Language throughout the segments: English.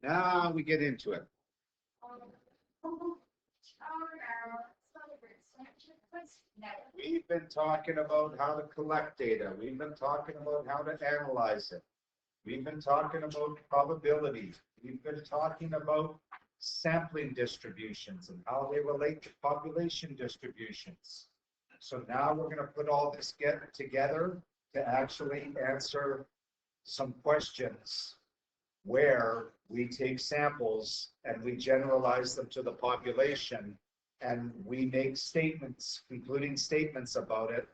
Now we get into it. We've been talking about how to collect data. We've been talking about how to analyze it. We've been talking about probability. We've been talking about sampling distributions and how they relate to population distributions. So now we're going to put all this together to actually answer some questions where we take samples and we generalize them to the population and we make statements, concluding statements about it,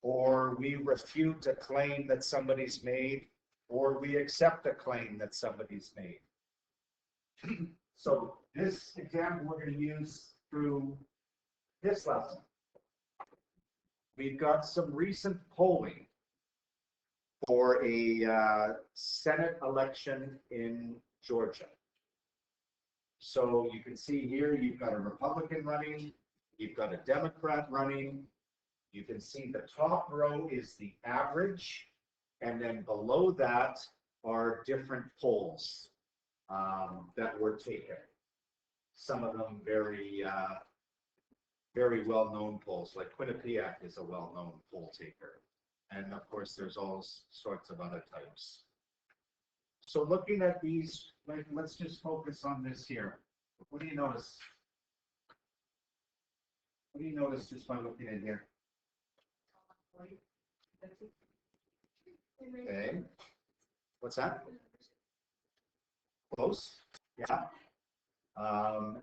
or we refute a claim that somebody's made, or we accept a claim that somebody's made. So this example we're going to use through this lesson. We've got some recent polling for a Senate election in Georgia. So you can see here, you've got a Republican running, you've got a Democrat running. You can see the top row is the average, and then below that are different polls that were taken. Some of them very well-known polls, like Quinnipiac is a well-known poll taker. And of course, there's all sorts of other types. So looking at these, let's just focus on this here. What do you notice? What do you notice just by looking at here? Okay. What's that? Close? Yeah.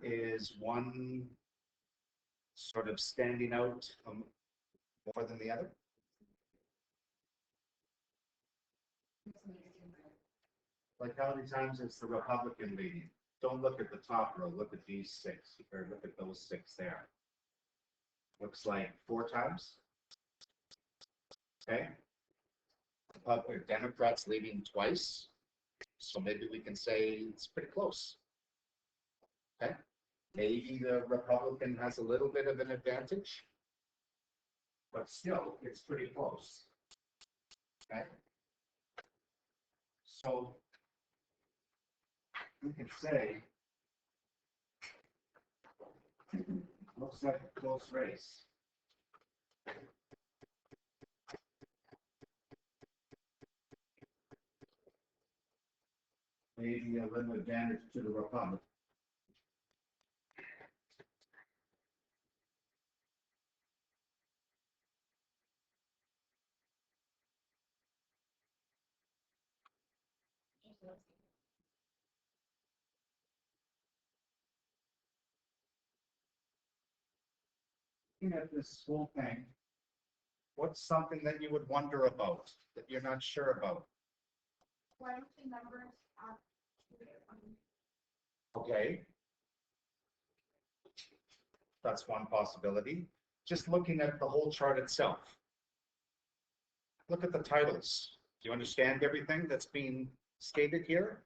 Is one sort of standing out more than the other? Like how many times is the Republican leading? Don't look at the top row, look at these six, or look at those six there. Looks like 4 times. Okay. Democrats leading twice. So maybe we can say it's pretty close. Okay. Maybe the Republican has a little bit of an advantage, but still it's pretty close. Okay. So we can say looks like a close race. Maybe a little advantage to the Republican. Looking at this whole thing, what's something that you would wonder about, that you're not sure about? Why don't the numbers Okay. That's one possibility. Just looking at the whole chart itself. Look at the titles. Do you understand everything that's being stated here?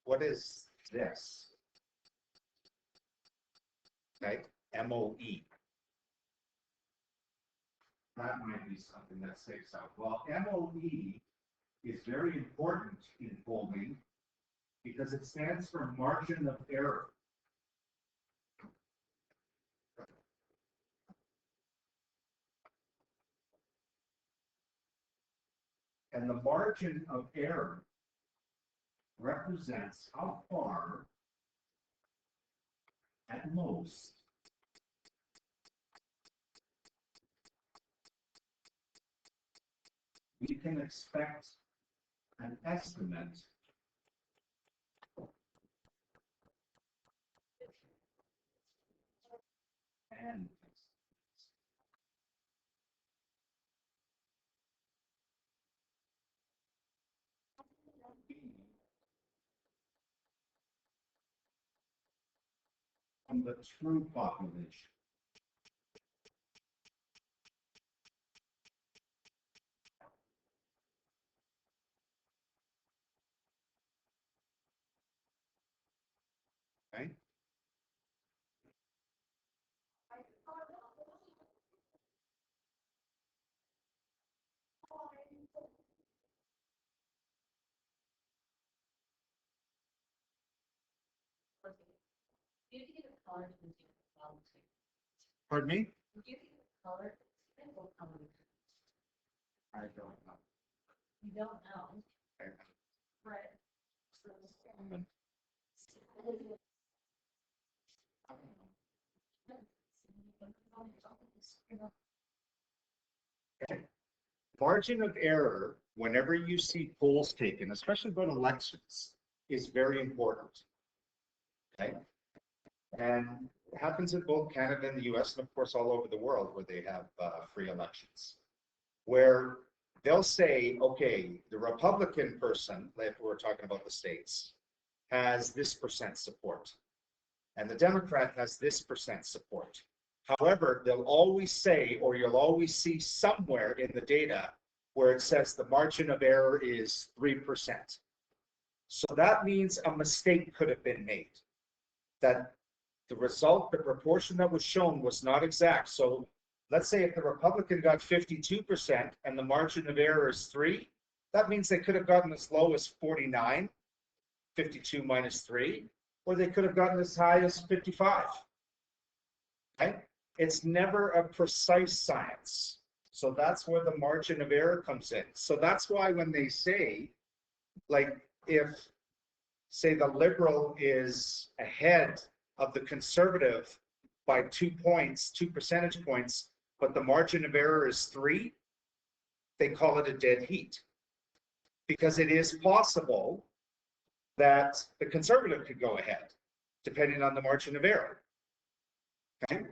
What is this? Okay, MOE. That might be something that sticks out. Well, MOE is very important in polling because it stands for margin of error. And the margin of error represents how far, at most, we can expect an estimate and from the true population. Okay. You have to get a color to the table. Pardon me? You have to get a color, simple color. I don't know. You don't know. Red. Margin of error, whenever you see polls taken, especially about elections, is very important. Okay? And it happens in both Canada and the US, and of course all over the world where they have free elections, where they'll say, okay, the Republican person, if we're talking about the states, has this percent support, and the Democrat has this percent support. However, they'll always say, or you'll always see somewhere in the data where it says the margin of error is 3%. So that means a mistake could have been made, that the result, the proportion that was shown was not exact. So let's say if the Republican got 52% and the margin of error is 3, that means they could have gotten as low as 49, 52 minus 3, or they could have gotten as high as 55. Okay? It's never a precise science. So that's where the margin of error comes in. So that's why when they say, like, if, say, the Liberal is ahead of the Conservative by 2 points, 2 percentage points, but the margin of error is 3, they call it a dead heat. Because it is possible that the Conservative could go ahead, depending on the margin of error. Okay?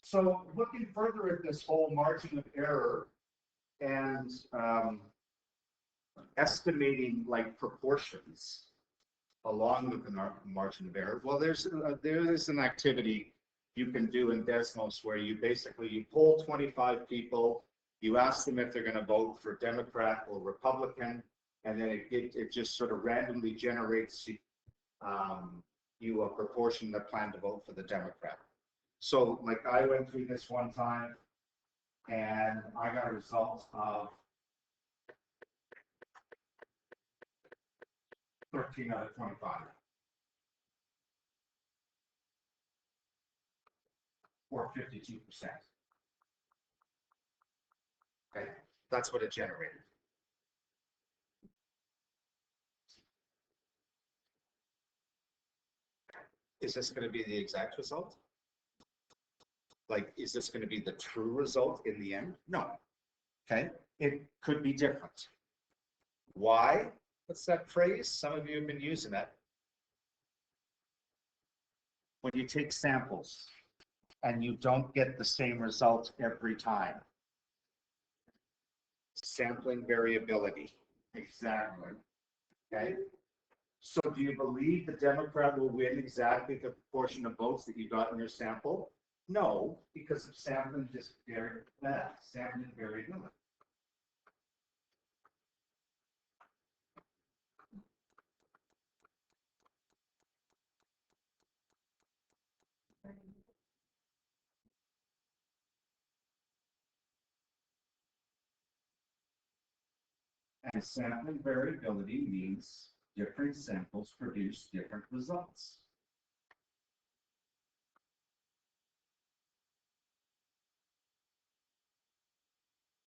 So looking further at this whole margin of error and estimating like proportions along with the margin of error, well, there is an activity you can do in Desmos where you basically poll 25 people, you ask them if they're going to vote for Democrat or Republican, and then it just sort of randomly generates you a proportion that plan to vote for the Democrat. So like I went through this one time and I got a result of 13 out of 25. Or 52%. Okay, that's what it generated. Is this going to be the exact result? Like, is this going to be the true result in the end? No. Okay, it could be different. Why? What's that phrase? Some of you have been using that. When you take samples and you don't get the same result every time. Sampling variability. Exactly. Okay. So do you believe the Democrat will win exactly the proportion of votes that you got in your sample? No, because of sampling sampling variability. And sampling variability means different samples produce different results.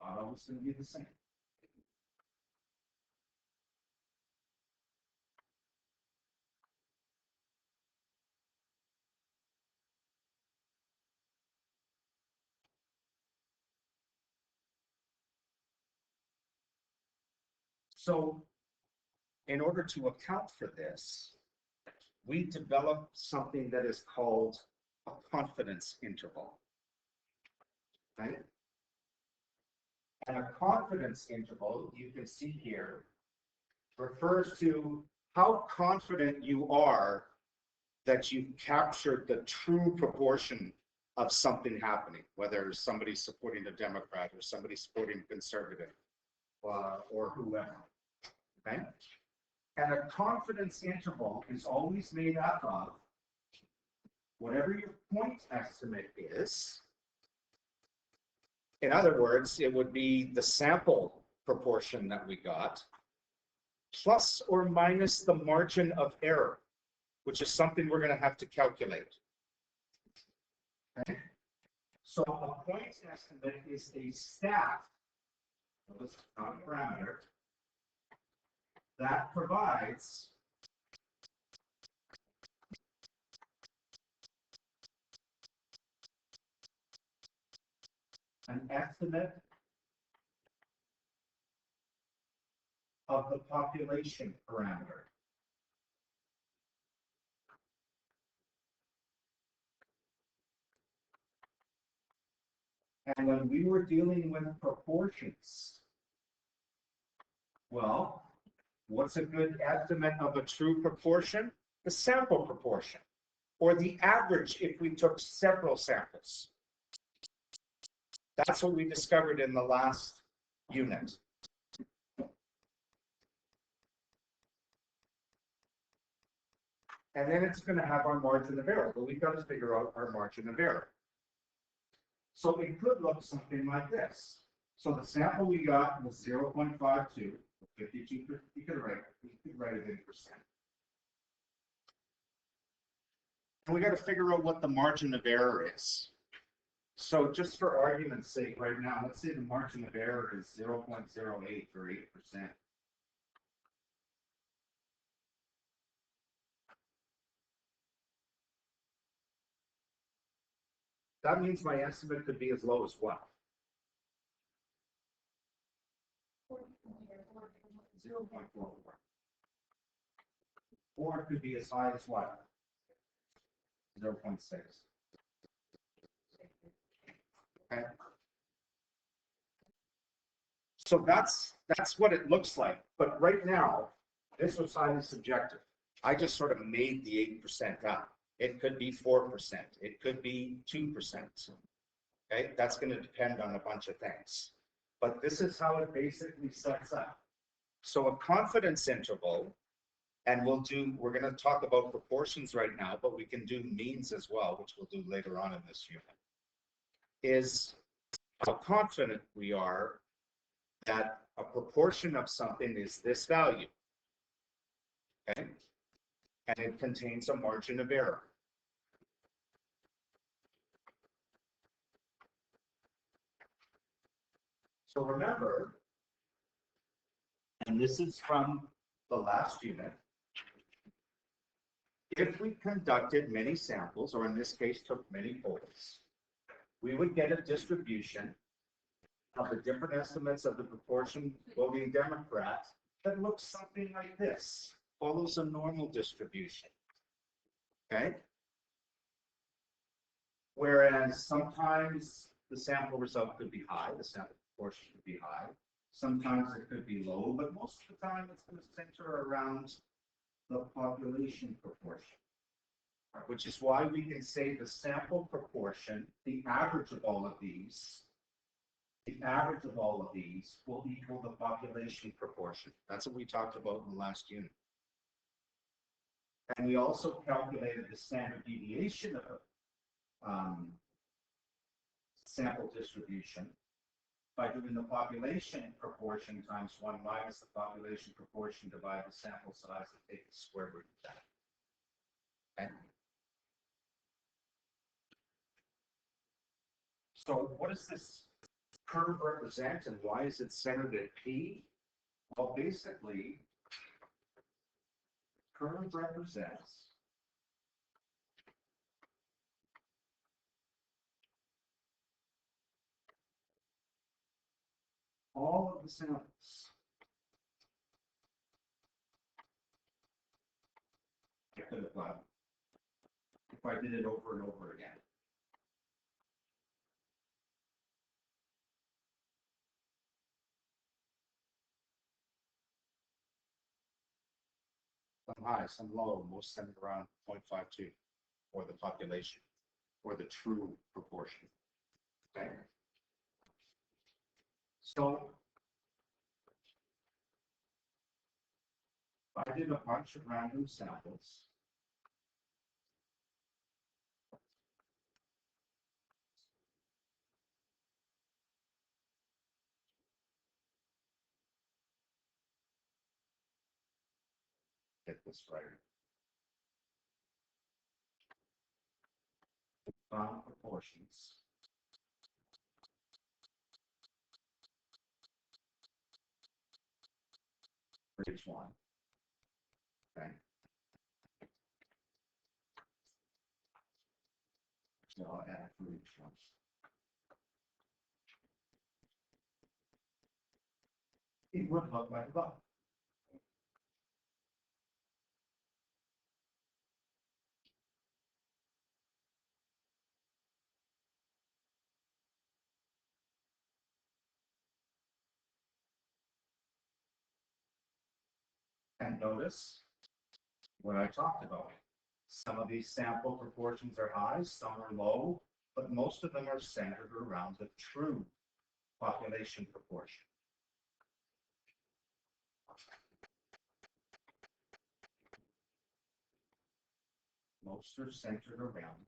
Not always going to be the same. So in order to account for this, we developed something that is called a confidence interval. Right? And a confidence interval, you can see here, refers to how confident you are that you've captured the true proportion of something happening, whether somebody's supporting a Democrat or somebody supporting a conservative or whoever. Okay? And a confidence interval is always made up of whatever your point estimate is. In other words, it would be the sample proportion that we got, plus or minus the margin of error. which is something we're going to have to calculate. Okay? So a point estimate is a staff, notice it's not a parameter, that provides an estimate of the population parameter. And when we were dealing with proportions, well, what's a good estimate of a true proportion? The sample proportion, or the average if we took several samples. That's what we discovered in the last unit. And then it's going to have our margin of error, but we've got to figure out our margin of error. So it could look something like this. So the sample we got was 0.52, 52, you could write it in percent. And we got to figure out what the margin of error is. So just for argument's sake right now, let's say the margin of error is 0.08 or 8%. That means my estimate could be as low as what? 0.44. Or it could be as high as what? 0.6. Okay. So that's what it looks like. But right now, this was highly subjective. I just sort of made the 8% up. It could be 4%. It could be 2%. Okay, that's going to depend on a bunch of things. But this is how it basically sets up. So a confidence interval, and we're going to talk about proportions right now, but we can do means as well, which we'll do later on in this unit, is how confident we are that a proportion of something is this value. Okay? And it contains a margin of error. So remember, and this is from the last unit, if we conducted many samples, or in this case took many polls, we would get a distribution of the different estimates of the proportion voting Democrat that looks something like this, follows a normal distribution. Okay? Whereas sometimes the sample result could be high, the sample proportion could be high. Sometimes it could be low, but most of the time it's going to center around the population proportion, which is why we can say the sample proportion, the average of all of these, will equal the population proportion. That's what we talked about in the last unit. And we also calculated the standard deviation of sample distribution by doing the population proportion times 1 minus the population proportion divided the sample size and take the square root of that. Okay. So what does this curve represent and why is it centered at P? Well, basically, curve represents all of the samples. I could have done if I did it over and over again. Some high, some low, most centered around 0.52, or the population, or the true proportion. Okay. So I did a bunch of random samples. Get this right. found proportions for each one. Okay. So I'll add for each one. It would look like above. And notice what I talked about. Some of these sample proportions are high, some are low, but most of them are centered around the true population proportion. Most are centered around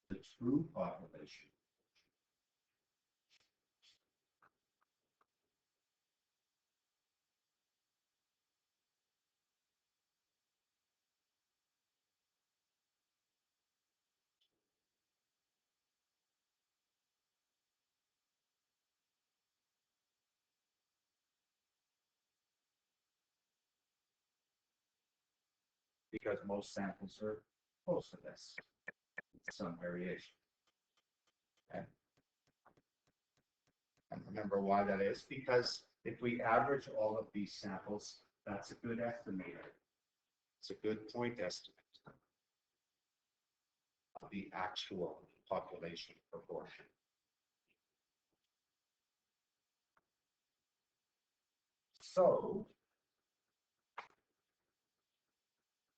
the true population. Because most samples are close to this, some variation. Okay. And remember why that is? Because if we average all of these samples, that's a good estimator. It's a good point estimate of the actual population proportion. So,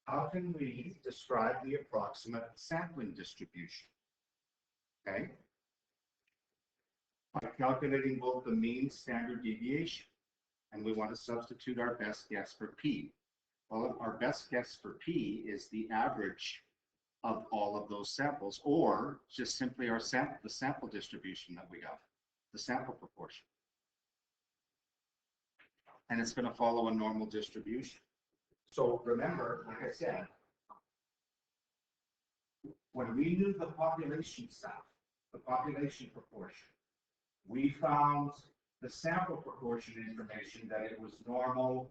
how can we describe the approximate sampling distribution? Okay. By calculating both the mean standard deviation, and we want to substitute our best guess for P. Well, our best guess for P is the average of all of those samples, or just simply our the sample distribution that we got, the sample proportion. And it's going to follow a normal distribution. So remember, like I said, when we knew the population stuff, the population proportion, we found the sample proportion information that it was normal,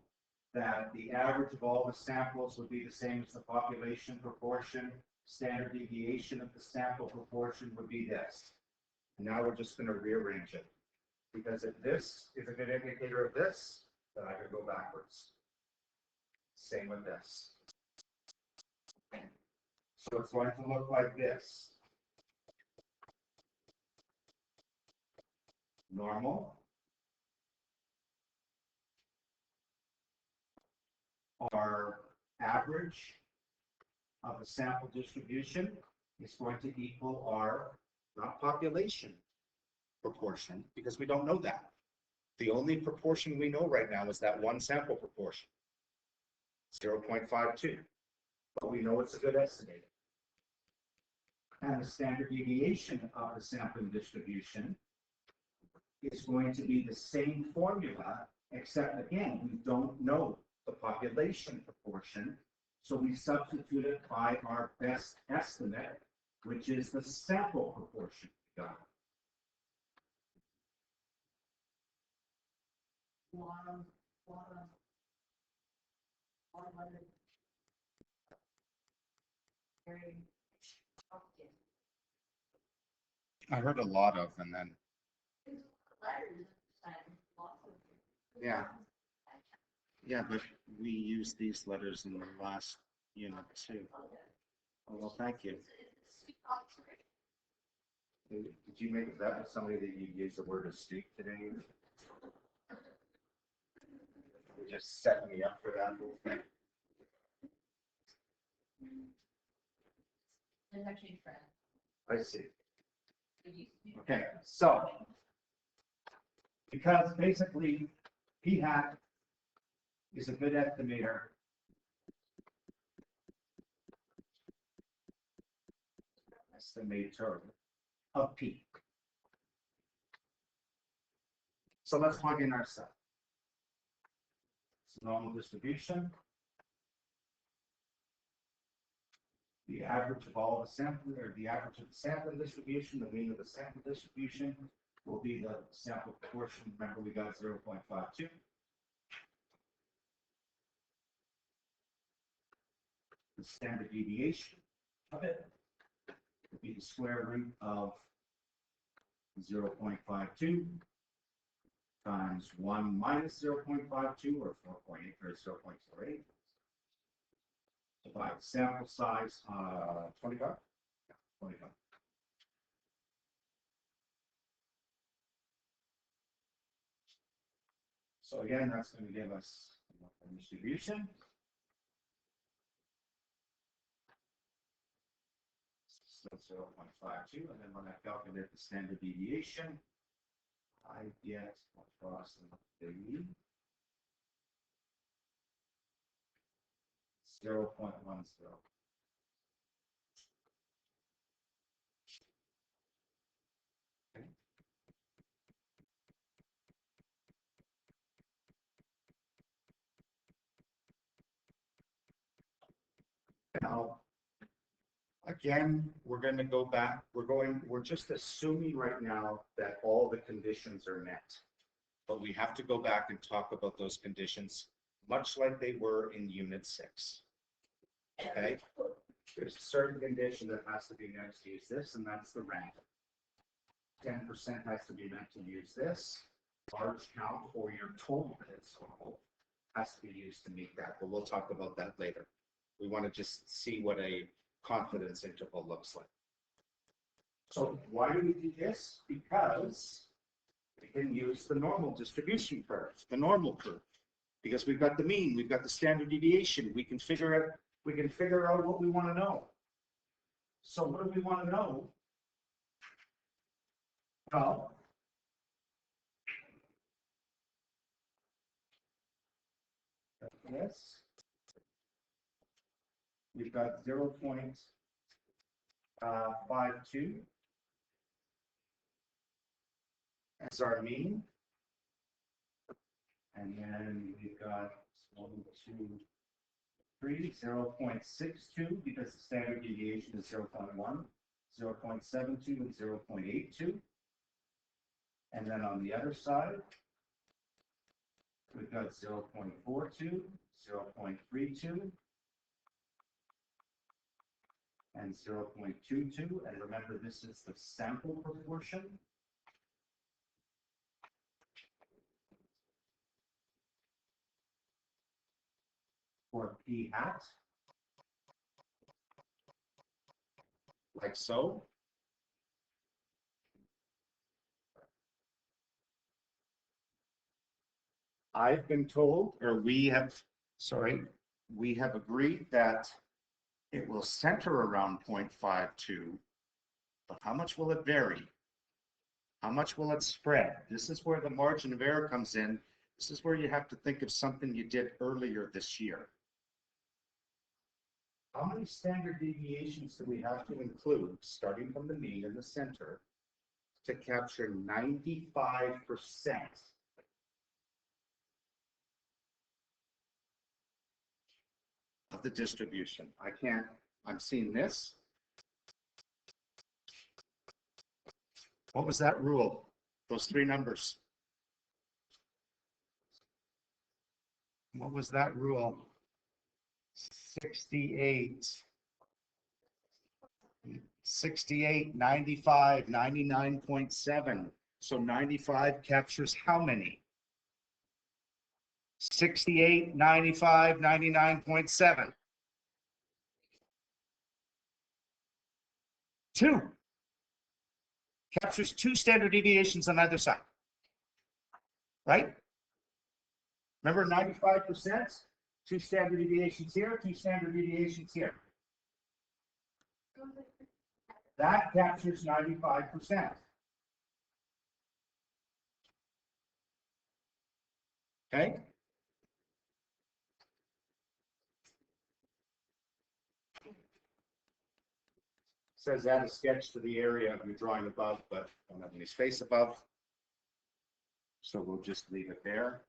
that the average of all the samples would be the same as the population proportion, standard deviation of the sample proportion would be this. And now we're just going to rearrange it. Because if this is a good indicator of this, then I could go backwards. Same with this. So it's going to look like this. Normal. Our average of the sample distribution is going to equal our, not population proportion, because we don't know that. The only proportion we know right now is that one sample proportion, 0.52. But we know it's a good estimator. And the standard deviation of the sampling distribution is going to be the same formula, except again, we don't know the population proportion, so we substitute it by our best estimate, which is the sample proportion we got. I heard a lot of, and then yeah. Yeah, but we used these letters in the last unit too. Oh, well, thank you. Did you make a bet with somebody that you used the word astute today? You're just setting me up for that whole thing. There's actually a I see. friend. Okay, so because basically P hat is a good estimator of P. So let's plug in our stuff. It's normal distribution. the average of all the sample, or the average of the sample distribution, the mean of the sample distribution will be the sample proportion. Remember, we got 0.52. The standard deviation of it would be the square root of 0.52 times 1 minus 0.52 or 4.8 or 0.48. Divide sample size 25. 25. So again, that's going to give us a distribution. So 0.52, and then when I calculate the standard deviation, I get across the 0.10. Okay. Now, again, we're going to go back. We're just assuming right now that all the conditions are met. But we have to go back and talk about those conditions, much like they were in Unit 6. Okay? There's a certain condition that has to be met to use this, and that's the rank. 10% has to be meant to use this. Large count or your total hits has to be used to meet that, but we'll talk about that later. We want to just see what a confidence interval looks like. So why do we do this? Because we can use the normal distribution curve, the normal curve, because we've got the mean, we've got the standard deviation. We can figure out what we want to know. So what do we want to know? Well, this, we've got 0.52 as our mean. And then we've got 1, 2, 3, 0.62 because the standard deviation is 0.1, 0.72, and 0.82. And then on the other side, we've got 0.42, 0.32, and 0.22. And remember, this is the sample proportion. For p hat, like so. I've been told, or we have agreed that it will center around 0.52, but how much will it vary? How much will it spread? This is where the margin of error comes in. This is where you have to think of something you did earlier this year. How many standard deviations do we have to include, starting from the mean in the center, to capture 95% of the distribution? I'm seeing this. What was that rule? Those three numbers. What was that rule? 68, 95, 99.7. So 95 captures how many? 68, 95, 99.7. 2. Captures 2 standard deviations on either side. Right? Remember 95%? 2 standard deviations here, 2 standard deviations here. That captures 95%. Okay? Says add a sketch to the area of your drawing above, but don't have any space above. So we'll just leave it there.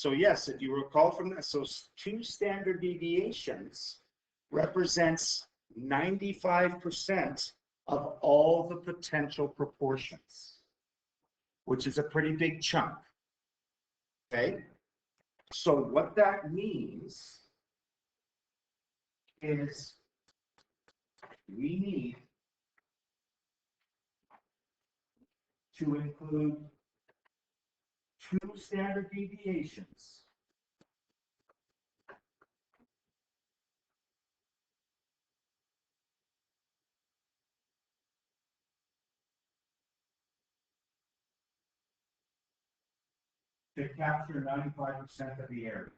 So yes, if you recall from that, so 2 standard deviations represents 95% of all the potential proportions, which is a pretty big chunk. Okay? So what that means is we need to include 2 standard deviations to capture 95% of the area.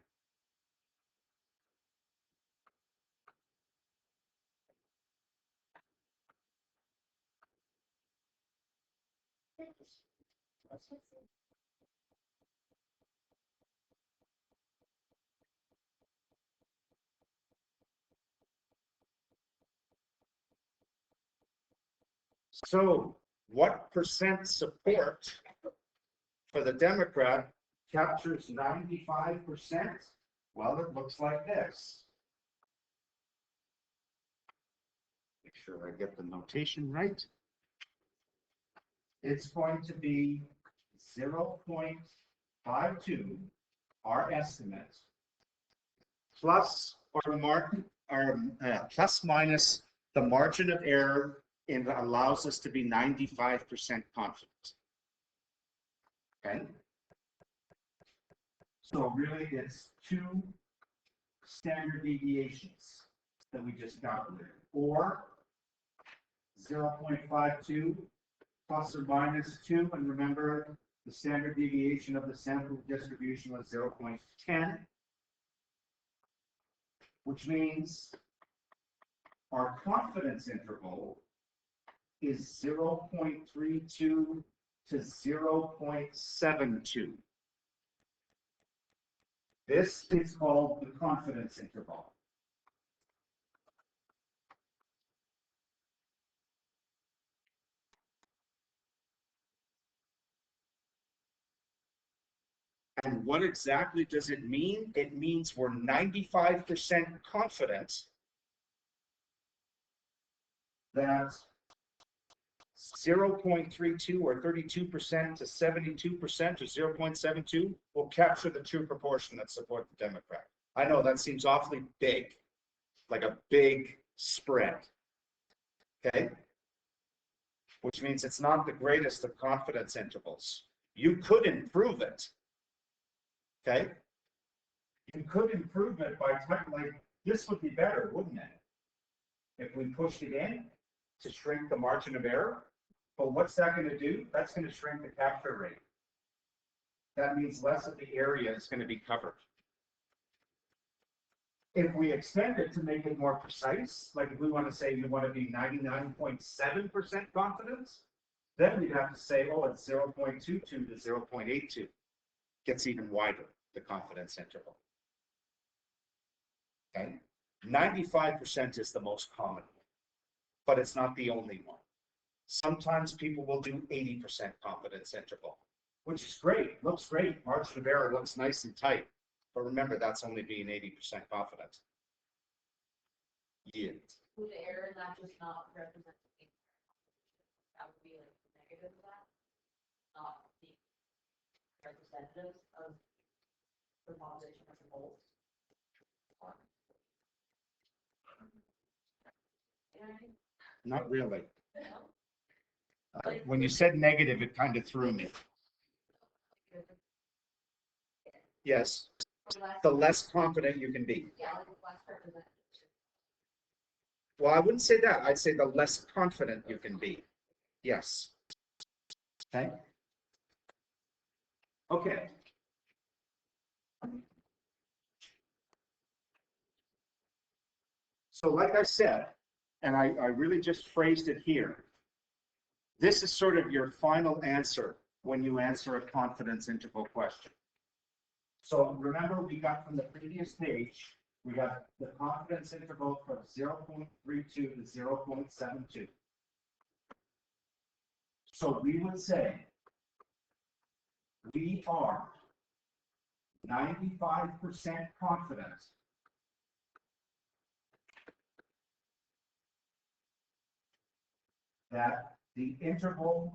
So what percent support for the Democrat captures 95%? Well, it looks like this. Make sure I get the notation right. It's going to be 0.52, our estimate, plus plus minus the margin of error, and allows us to be 95% confident. Okay. So really, it's 2 standard deviations that we just calculated, or 0.52 plus or minus 2, and remember the standard deviation of the sample distribution was 0.10, which means our confidence interval is 0.32 to 0.72. This is called the confidence interval. And what exactly does it mean? It means we're 95% confident that 0.32 or 32% to 72% or 0.72 will capture the true proportion that support the Democrat. I know that seems awfully big, like a big spread. Okay? Which means it's not the greatest of confidence intervals. You could improve it. Okay? You could improve it by, like, this would be better, wouldn't it? If we pushed it in to shrink the margin of error. But what's that going to do? That's going to shrink the capture rate. That means less of the area is going to be covered. If we extend it to make it more precise, like if we want to say we want to be 99.7% confidence, then we'd have to say, oh, it's 0.22 to 0.82. Gets even wider, the confidence interval. Okay? 95% is the most common, but it's not the only one. Sometimes people will do 80% confidence interval, which is great, looks great. Margin of error looks nice and tight, but remember that's only being 80% confident. Yeah. Would the error in that just not represent the that would be like negative of that, not the representative of the population as a whole? Not really. No? When you said negative, it kind of threw me. Yes, the less confident you can be. Yeah, like less representative. Well, I wouldn't say that. I'd say the less confident you can be. Yes. Okay. Okay. So like I said, and I really just phrased it here, this is sort of your final answer when you answer a confidence interval question. So remember, we got from the previous page, we got the confidence interval from 0.32 to 0.72. So we would say we are 95% confident that the interval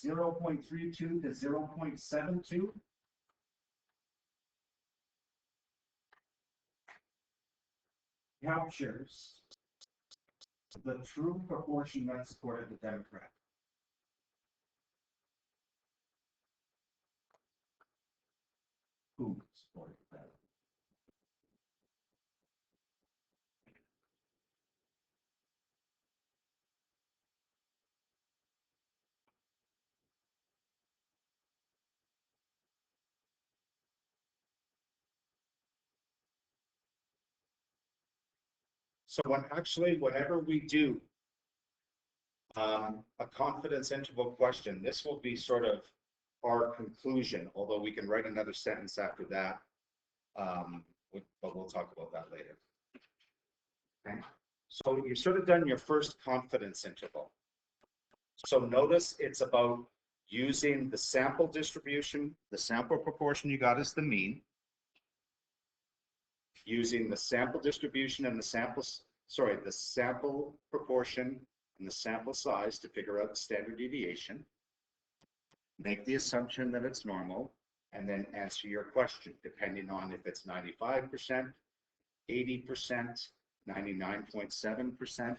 0.32 to 0.72 captures the true proportion that supported the Democrat. Who supported the Democrat? So whenever we do a confidence interval question, this will be sort of our conclusion, although we can write another sentence after that. But we'll talk about that later. Okay. So you've sort of done your first confidence interval. So notice it's about using the sample distribution, the sample proportion you got as the mean, using the sample distribution and the sample proportion and the sample size to figure out the standard deviation, make the assumption that it's normal, and then answer your question, depending on if it's 95%, 80%, 99.7%.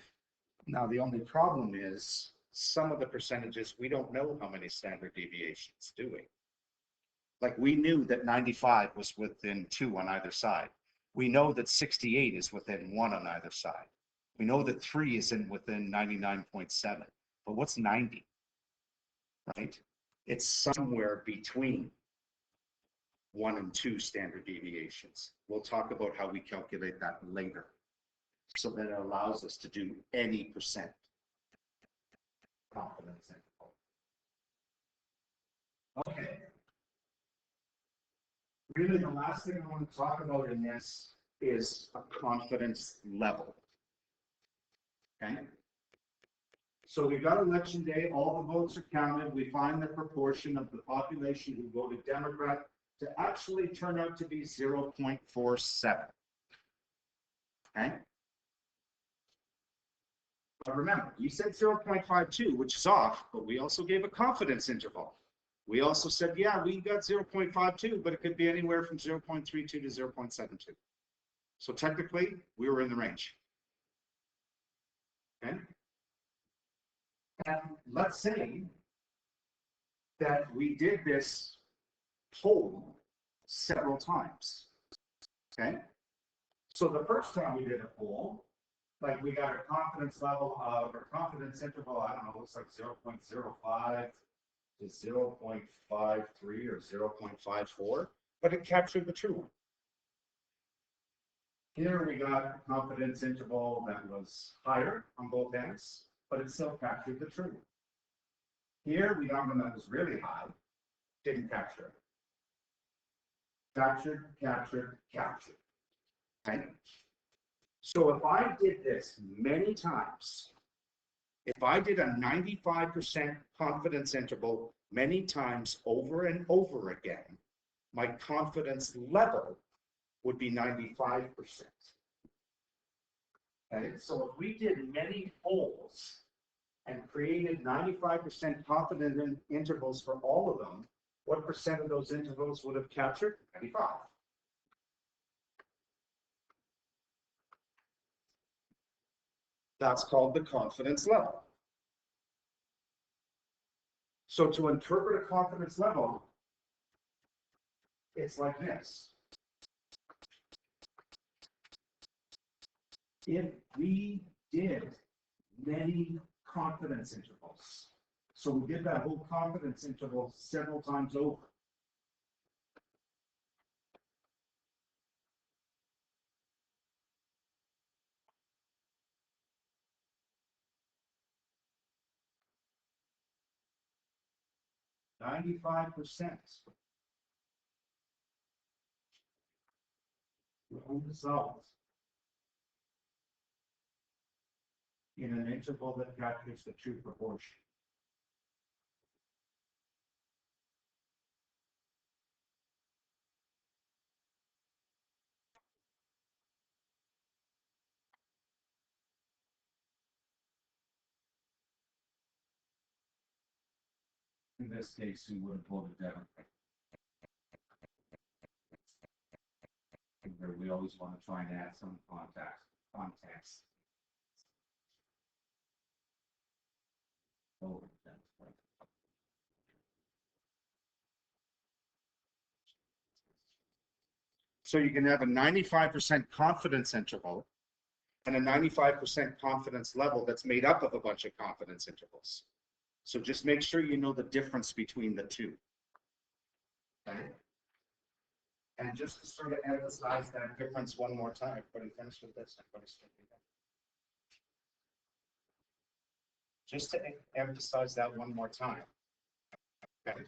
Now, the only problem is some of the percentages, we don't know how many standard deviations, do we? Like we knew that 95 was within 2 on either side. We know that 68 is within 1 on either side. We know that 3 is within 99.7. But what's 90? Right? It's somewhere between 1 and 2 standard deviations. We'll talk about how we calculate that later, so that it allows us to do any percent confidence interval. Okay. Really, the last thing I want to talk about in this is a confidence level. Okay. So we've got election day, all the votes are counted. We find the proportion of the population who voted Democrat to actually turn out to be 0.47. Okay. But remember, we said 0.52, which is off, but we also gave a confidence interval. We also said, yeah, we got 0.52, but it could be anywhere from 0.32 to 0.72. So technically, we were in the range. Okay. And let's say that we did this poll several times. Okay. So the first time we did a poll, like we got a confidence level of, or confidence interval, I don't know, looks like 0.05 to 0.53 or 0.54, but it captured the true one. Here we got a confidence interval that was higher on both ends, but it still captured the true one. Here we got one that was really high, didn't capture it. Captured, captured, captured. Okay. So if I did this many times, if I did a 95% confidence interval many times over and over again, my confidence level would be 95%. Okay, so if we did many polls and created 95% confidence intervals for all of them, what percent of those intervals would have captured? 95. That's called the confidence level. So to interpret a confidence level, it's like this. If we did many confidence intervals, so we did that whole confidence interval several times over, %95% will result in an interval that captures the true proportion. In this case, we would have voted Democrat. We always want to try and add some context. Over Democrat. So you can have a 95% confidence interval and a 95% confidence level that's made up of a bunch of confidence intervals. So just make sure you know the difference between the two. Okay? And just to sort of emphasize that difference one more time, everybody finish with this. Just to emphasize that one more time. Okay,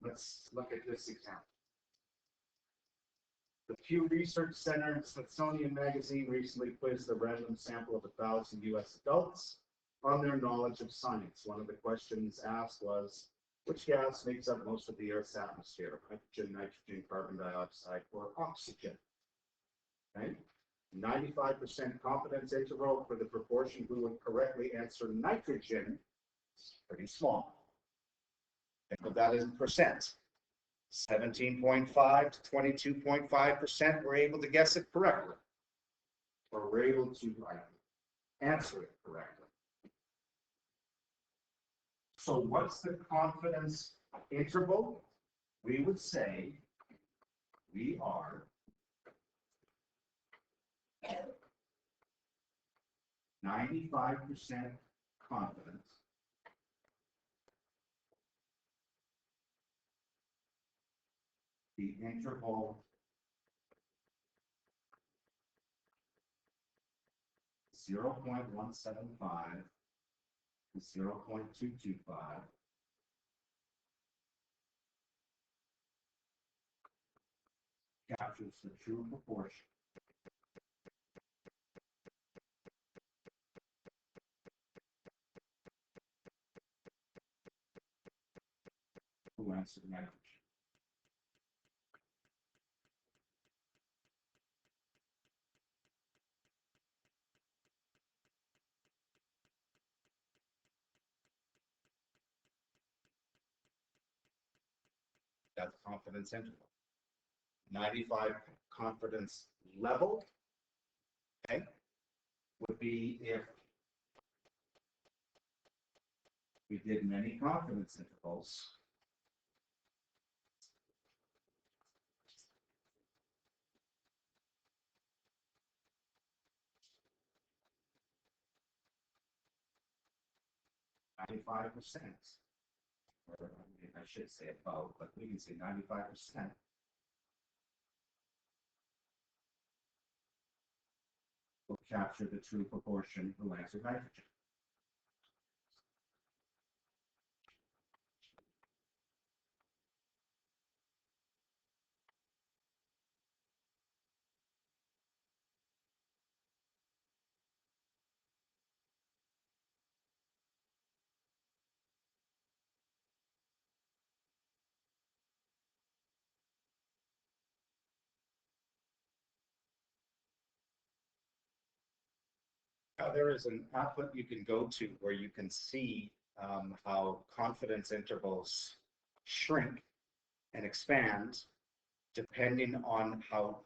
let's look at this example. The Pew Research Center and Smithsonian Magazine recently quizzed a random sample of 1,000 US adults on their knowledge of science. One of the questions asked was, which gas makes up most of the Earth's atmosphere? Hydrogen, nitrogen, carbon dioxide, or oxygen? Okay. 95% confidence interval for the proportion who would correctly answer nitrogen is pretty small. Think of that as percent. 17.5 to 22.5% were able to guess it correctly, or were able to answer it correctly. So what's the confidence interval? We would say we are 95% confident the interval 0.175 to 0.225 captures the true proportion who answered nitrogen. That's confidence interval. 95 confidence level, okay, would be if we did many confidence intervals. $95%, or I should say about, but we can say 95%. Will capture the true proportion who answered nitrogen. Now, there is an output you can go to where you can see how confidence intervals shrink and expand depending on how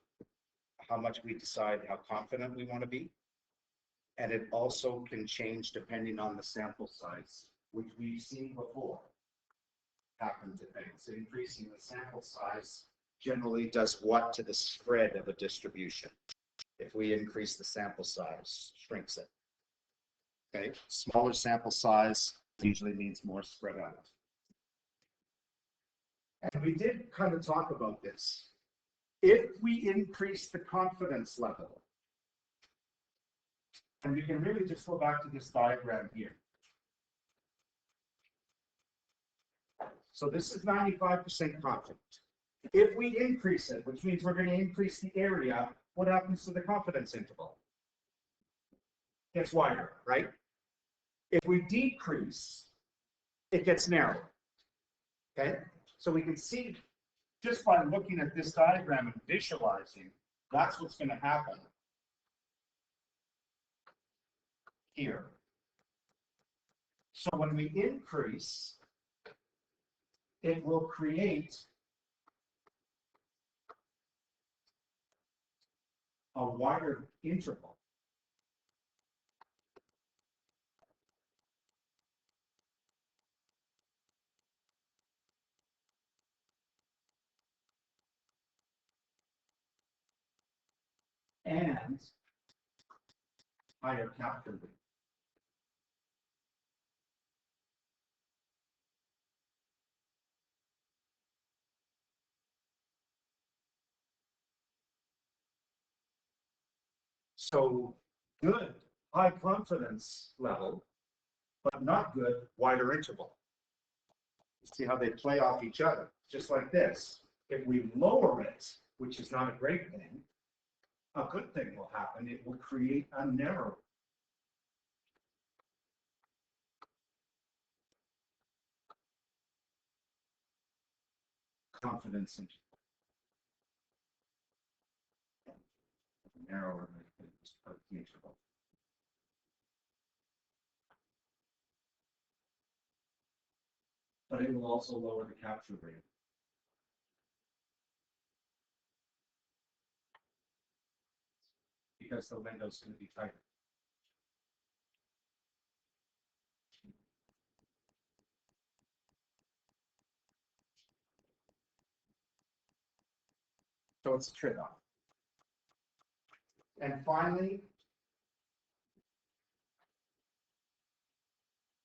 much we decide how confident we want to be. And it also can change depending on the sample size, which we've seen before happen to things. Increasing the sample size generally does what to the spread of a distribution? If we increase the sample size, shrinks it. Okay, smaller sample size usually means more spread out. And we did kind of talk about this. If we increase the confidence level, and we can really just go back to this diagram here. So this is 95% confident. If we increase it, which means we're going to increase the area, what happens to the confidence interval? It gets wider, right? If we decrease, it gets narrower. Okay? So we can see just by looking at this diagram and visualizing, that's what's going to happen here. So when we increase, it will create a wider interval. And higher capture rate. So good, high confidence level, but not good, wider interval. See how they play off each other, just like this. If we lower it, which is not a great thing, a good thing will happen. It will create a narrow. Confidence interval. Narrower interval. But it will also lower the capture rate. Because the window's going to be tighter. So it's a trade-off. And finally,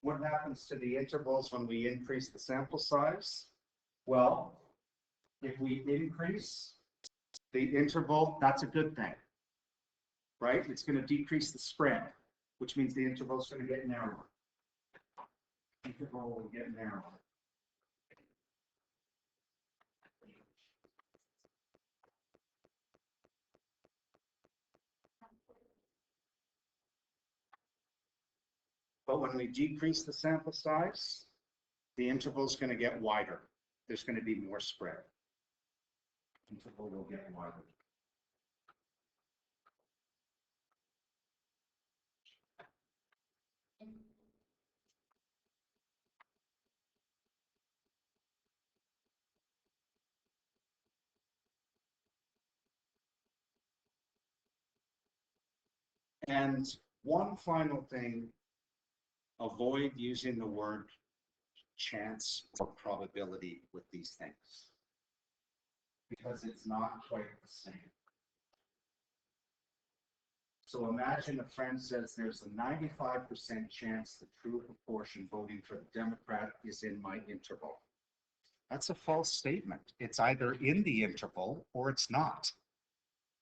what happens to the intervals when we increase the sample size? Well, if we increase the interval, that's a good thing, right? It's going to decrease the spread, which means the interval is going to get narrower. Interval will get narrower. But when we decrease the sample size, the interval is going to get wider. There's going to be more spread. Interval will get wider. And one final thing, avoid using the word chance or probability with these things, because it's not quite the same. So imagine a friend says there's a 95% chance the true proportion voting for the Democrat is in my interval. That's a false statement. It's either in the interval or it's not.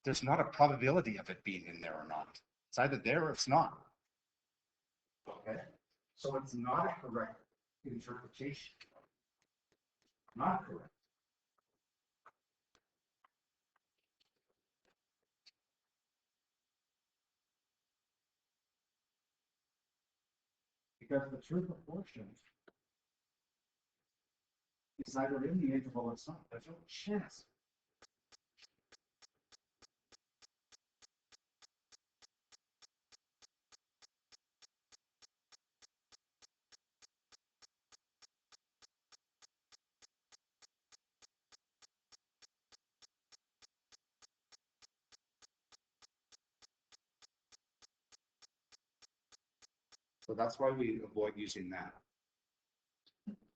There's not a probability of it being in there or not. It's either there or it's not. Okay? So it's not a correct interpretation. Not correct. Because the true proportion is either in the interval or it's not. There's no chance. So that's why we avoid using that.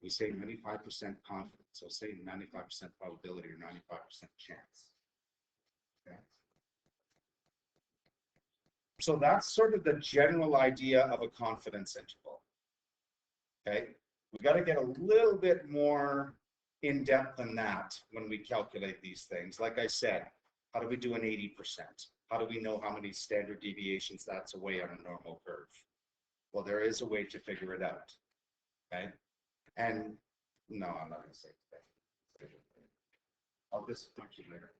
We say 95% confidence, so say 95% probability or 95% chance. Okay. So that's sort of the general idea of a confidence interval. Okay, we got to get a little bit more in depth than that when we calculate these things. Like I said, how do we do an 80%? How do we know how many standard deviations that's away on a normal curve? Well, there is a way to figure it out. Okay, and no, I'm not going to say that. I'll disappoint you later.